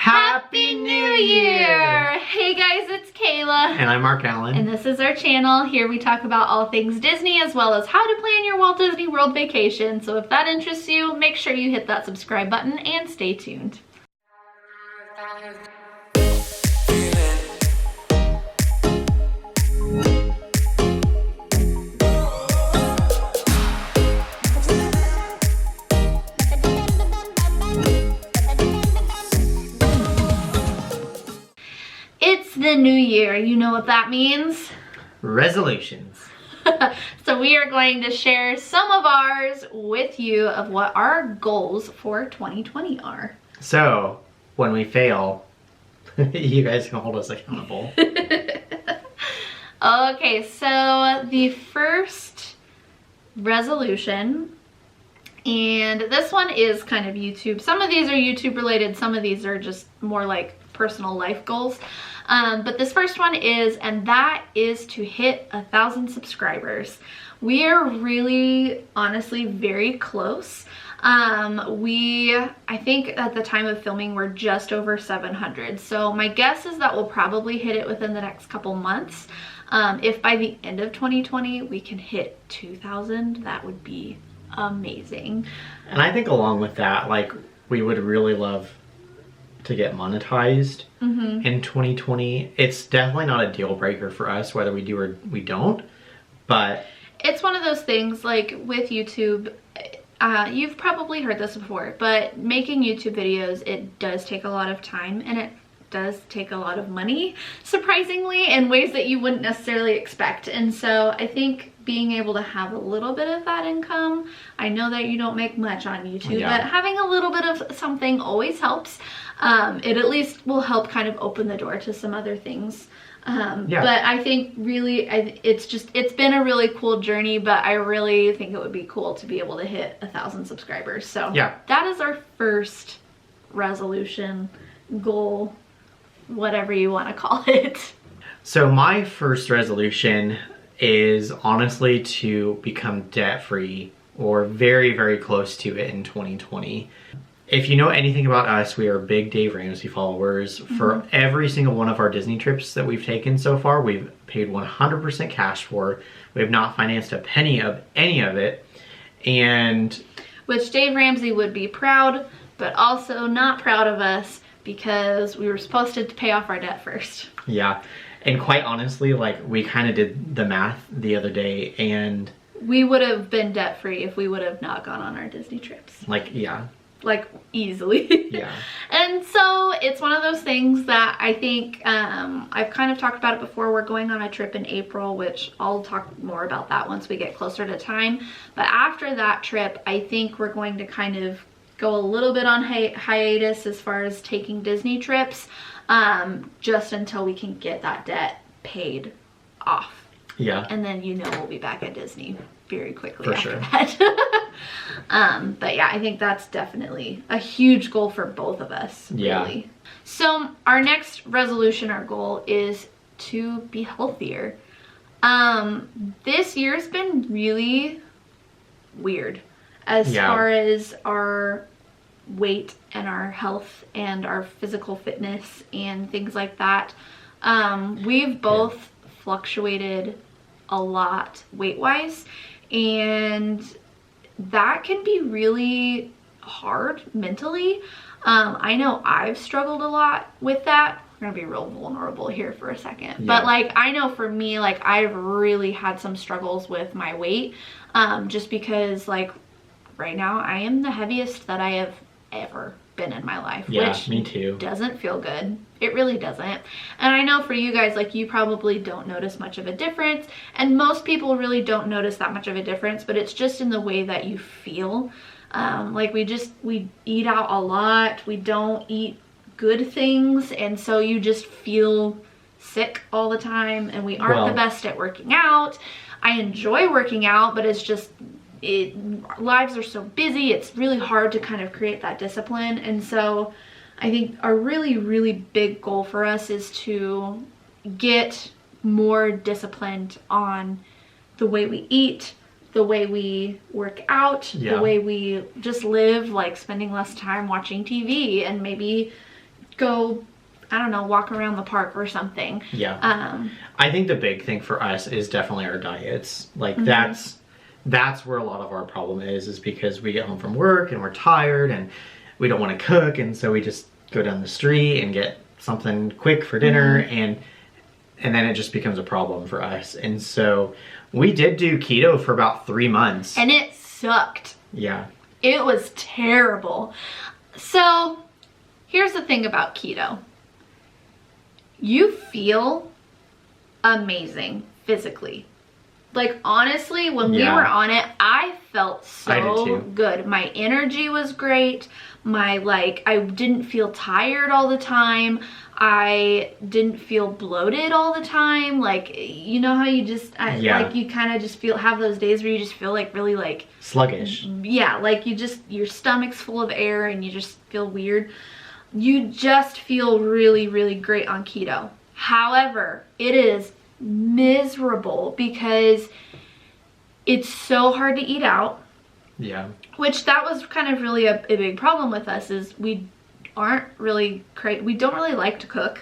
Happy New Year! Hey guys, it's Kayla. And I'm Mark Allen. And this is our channel. Here we talk about all things Disney as well as how to plan your Walt Disney World vacation. So if that interests you, make sure you hit that subscribe button and stay tuned. The new year, you know what that means? Resolutions. So we are going to share some of ours with you of what our goals for 2020 are. So when we fail, you guys can hold us accountable. Okay, so the first resolution, and this one is kind of YouTube. Some of these are YouTube related, some of these are just more like personal life goals. But this first one is, and that is to hit 1,000 subscribers. We are really, honestly, very close. I think at the time of filming, we're just over 700. So my guess is that we'll probably hit it within the next couple months. If by the end of 2020, we can hit 2,000, that would be amazing. And I think along with that, like, we would really love to get monetized in 2020. It's definitely not a deal breaker for us whether we do or we don't, but it's one of those things like with YouTube, you've probably heard this before, but making YouTube videos, it does take a lot of time and it does take a lot of money, surprisingly, in ways that you wouldn't necessarily expect. And so I think being able to have a little bit of that income, I know that you don't make much on YouTube, but having a little bit of something always helps. It at least will help kind of open the door to some other things. But I think really, it's been a really cool journey, but I really think it would be cool to be able to hit 1,000 subscribers. So that is our first resolution, goal, whatever you want to call it. So my first resolution is honestly to become debt-free or very, very close to it in 2020. If you know anything about us, we are big Dave Ramsey followers. For every single one of our Disney trips that we've taken so far, we've paid 100% cash for. We have not financed a penny of any of it. And which Dave Ramsey would be proud, but also not proud of us because we were supposed to pay off our debt first. Yeah. And quite honestly, like, we kind of did the math the other day, and we would have been debt free if we would have not gone on our Disney trips. Like, like easily. And so it's one of those things that I think I've kind of talked about it before. We're going on a trip in April, which I'll talk more about that once we get closer to time. But after that trip, I think we're going to kind of go a little bit on hiatus as far as taking Disney trips, just until we can get that debt paid off. And then, you know, we'll be back at Disney very quickly after that. But yeah, I think that's definitely a huge goal for both of us, really. So our next resolution, our goal is to be healthier. This year's been really weird as far as our weight and our health and our physical fitness and things like that. We've both fluctuated a lot weight-wise, and that can be really hard mentally. I know I've struggled a lot with that. I'm gonna be real vulnerable here for a second, but like, I know for me, like, I've really had some struggles with my weight, just because, like, right now I am the heaviest that I have ever been in my life, which me too. Doesn't feel good. It really doesn't. And I know for you guys, like, you probably don't notice much of a difference, and most people really don't notice that much of a difference, but it's just in the way that you feel. Like, we eat out a lot, we don't eat good things, and so you just feel sick all the time, and we aren't the best at working out. I enjoy working out, but it's just, lives are so busy, it's really hard to kind of create that discipline. And so I think a really, really big goal for us is to get more disciplined on the way we eat, the way we work out, the way we just live, like spending less time watching TV and maybe go, I don't know, walk around the park or something. Yeah. I think the big thing for us is definitely our diets. Like that's where a lot of our problem is because we get home from work and we're tired and we don't want to cook, and so we just go down the street and get something quick for dinner, and then it just becomes a problem for us. And so we did do keto for about 3 months. And it sucked. Yeah. It was terrible. So here's the thing about keto. You feel amazing physically. Like, honestly, when we were on it, I felt so good. My energy was great. I didn't feel tired all the time. I didn't feel bloated all the time. Like, you know how you just, like, you kind of just have those days where you just feel like really like sluggish. Yeah, like your stomach's full of air and you just feel weird. You just feel really, really great on keto. However, it is miserable because it's so hard to eat out. Yeah. Which that was kind of really a big problem with us, is we don't really like to cook.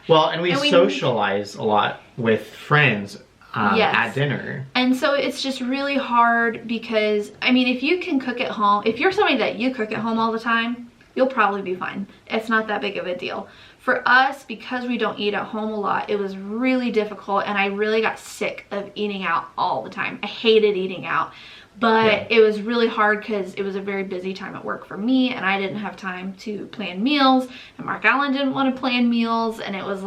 Well, and we socialize a lot with friends at dinner. And so it's just really hard because, I mean, if you can cook at home, if you're somebody that you cook at home all the time, you'll probably be fine. It's not that big of a deal. For us, because we don't eat at home a lot, it was really difficult, and I really got sick of eating out all the time. I hated eating out. But it was really hard because it was a very busy time at work for me, and I didn't have time to plan meals, and Mark Allen didn't want to plan meals, and it was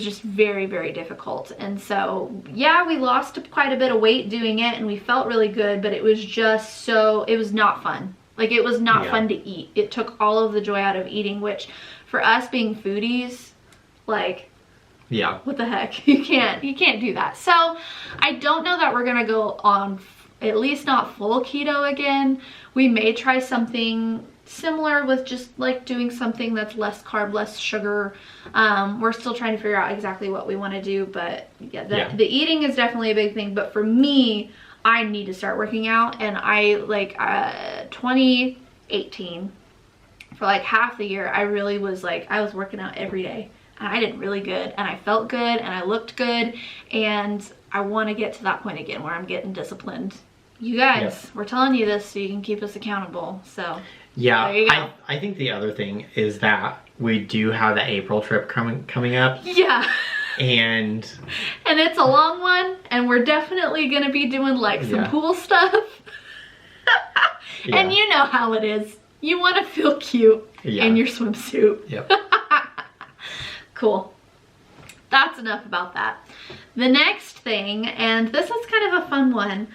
just very, very difficult. And so, yeah, we lost quite a bit of weight doing it, and we felt really good, but it was just it was not fun. Like, it was not fun to eat. It took all of the joy out of eating, which for us being foodies, like, what the heck? You can't do that. So I don't know that we're gonna go on at least not full keto again. We may try something similar with just like doing something that's less carb, less sugar. We're still trying to figure out exactly what we want to do, but the eating is definitely a big thing. But for me, I need to start working out, and I 2018, for like half the year, I really was I was working out every day, and I did really good, and I felt good, and I looked good, and I want to get to that point again where I'm getting disciplined. You guys, we're telling you this so you can keep us accountable. So there you go. I think the other thing is that we do have the April trip coming up. Yeah. And it's a long one, and we're definitely going to be doing like some pool stuff. And you know how it is. You want to feel cute in your swimsuit. Yep. Cool. That's enough about that. The next thing, and this is kind of a fun one,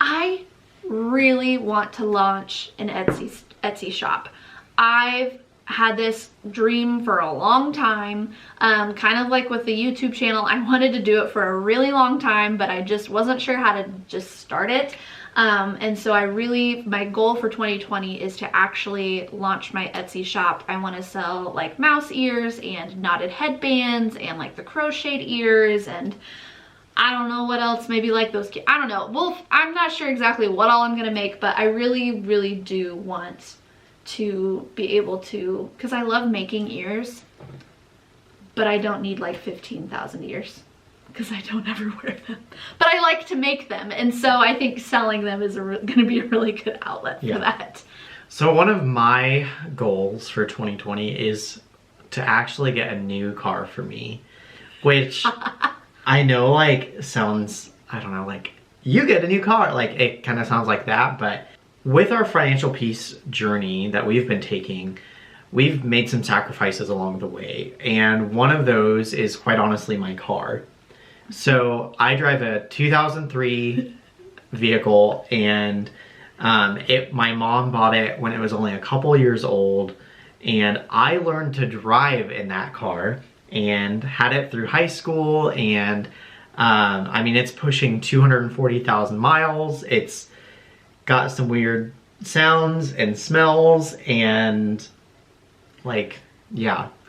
I really want to launch an Etsy shop. I've had this dream for a long time, kind of like with the YouTube channel. I wanted to do it for a really long time, but I just wasn't sure how to just start it. And so my goal for 2020 is to actually launch my Etsy shop. I want to sell like mouse ears and knotted headbands and like the crocheted ears, and I don't know what else, maybe like those, I don't know. Well, I'm not sure exactly what all I'm going to make, but I really, really do want to be able to, because I love making ears, but I don't need like 15,000 ears because I don't ever wear them. But I like to make them, and so I think selling them is going to be a really good outlet for that. So one of my goals for 2020 is to actually get a new car for me, which I know like sounds, I don't know, like you get a new car, like it kind of sounds like that, but with our financial peace journey that we've been taking, we've made some sacrifices along the way, and one of those is quite honestly my car. So I drive a 2003 vehicle, and my mom bought it when it was only a couple years old, and I learned to drive in that car and had it through high school, and I mean, it's pushing 240,000 miles. It's got some weird sounds and smells, and like,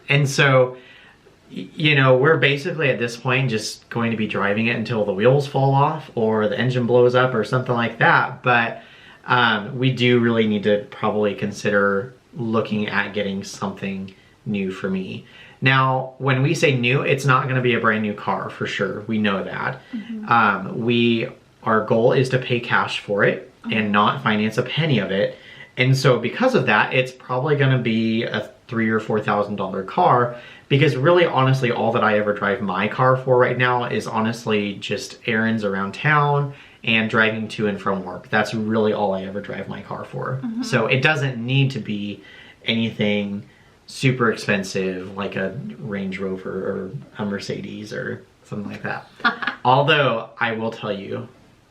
and so, you know, we're basically at this point just going to be driving it until the wheels fall off or the engine blows up or something like that. But we do really need to probably consider looking at getting something new for me. Now, when we say new, it's not going to be a brand new car for sure. We know that. Our goal is to pay cash for it and not finance a penny of it. And so because of that, it's probably going to be a $3,000 or $4,000 car, because really, honestly, all that I ever drive my car for right now is honestly just errands around town and driving to and from work. That's really all I ever drive my car for. So it doesn't need to be anything super expensive like a Range Rover or a Mercedes or something like that. Although I will tell you,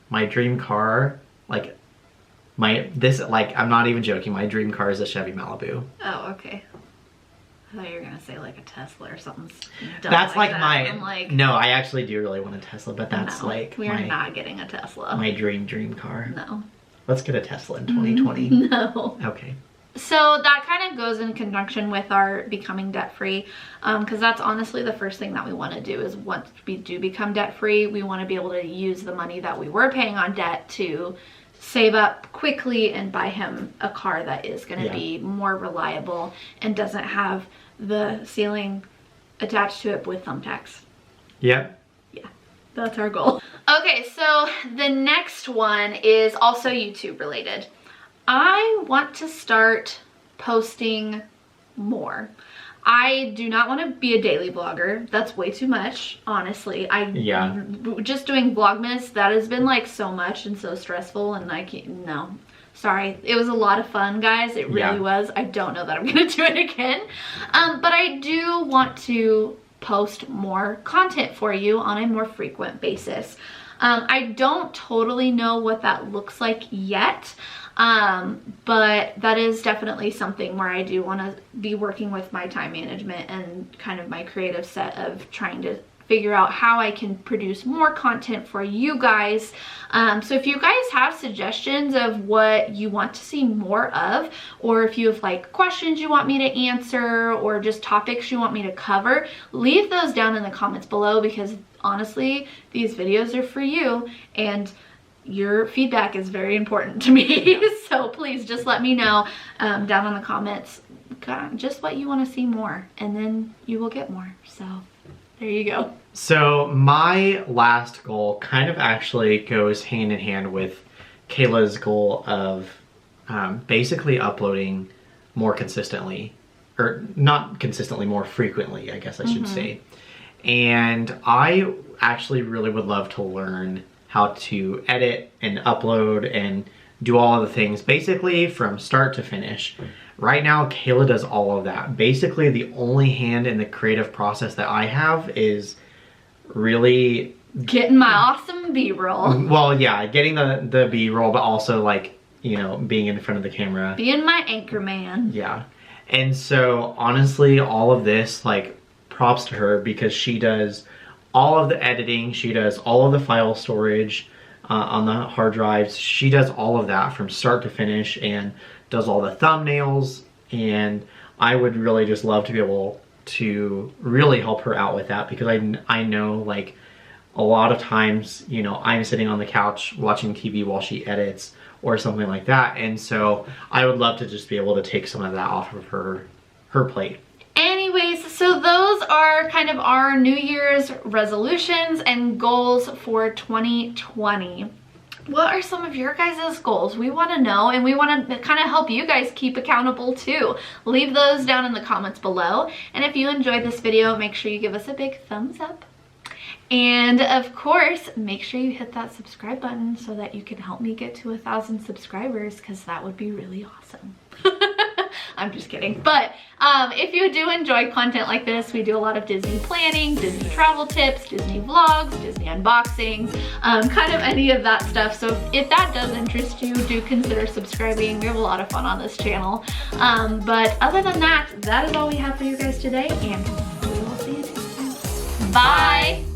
my dream car, like I'm not even joking, my dream car is a Chevy Malibu. Oh, okay. I thought you were gonna say like a Tesla or something dumb. That's like that. No, I actually do really want a Tesla, but that's we are not getting a Tesla. My dream car. No. Let's get a Tesla in 2020. No. Okay. So that kind of goes in conjunction with our becoming debt-free, because that's honestly the first thing that we want to do is once we do become debt-free, we want to be able to use the money that we were paying on debt to save up quickly and buy him a car that is going to be more reliable and doesn't have the ceiling attached to it with thumbtacks. Yep. Yeah, that's our goal. Okay, so the next one is also YouTube related. I want to start posting more. I do not want to be a daily vlogger. That's way too much, honestly. Just doing Vlogmas, that has been like so much and so stressful, and I can't, no. Sorry, it was a lot of fun, guys. It really was. I don't know that I'm gonna do it again. But I do want to post more content for you on a more frequent basis. I don't totally know what that looks like yet. But that is definitely something where I do want to be working with my time management and kind of my creative set of trying to figure out how I can produce more content for you guys. So if you guys have suggestions of what you want to see more of, or if you have like questions you want me to answer or just topics you want me to cover, leave those down in the comments below, because honestly, these videos are for you and your feedback is very important to me. So please just let me know down in the comments just what you want to see more, and then you will get more. So there you go. So my last goal kind of actually goes hand in hand with Kayla's goal of basically uploading more consistently, or not consistently, more frequently, I guess I should say. And I actually really would love to learn how to edit and upload and do all of the things basically from start to finish. Right now, Kayla does all of that. Basically, the only hand in the creative process that I have is really getting my awesome B-roll. Well, yeah, getting the B-roll, but also like, you know, being in front of the camera. Being my anchor man. Yeah. And so honestly, all of this, like, props to her, because she does all of the editing, she does all of the file storage on the hard drives. She does all of that from start to finish and does all the thumbnails, and I would really just love to be able to really help her out with that, because I know, like, a lot of times, you know, I'm sitting on the couch watching TV while she edits or something like that, and so I would love to just be able to take some of that off of her plate. Anyways, so those are kind of our New Year's resolutions and goals for 2020. What are some of your guys' goals? We want to know, and we want to kind of help you guys keep accountable too. Leave those down in the comments below. And if you enjoyed this video, make sure you give us a big thumbs up. And of course, make sure you hit that subscribe button so that you can help me get to 1,000 subscribers, because that would be really awesome. I'm just kidding. But if you do enjoy content like this, we do a lot of Disney planning, Disney travel tips, Disney vlogs, Disney unboxings, kind of any of that stuff. So if that does interest you, do consider subscribing. We have a lot of fun on this channel. But other than that, that is all we have for you guys today, and we will see you next time. Bye.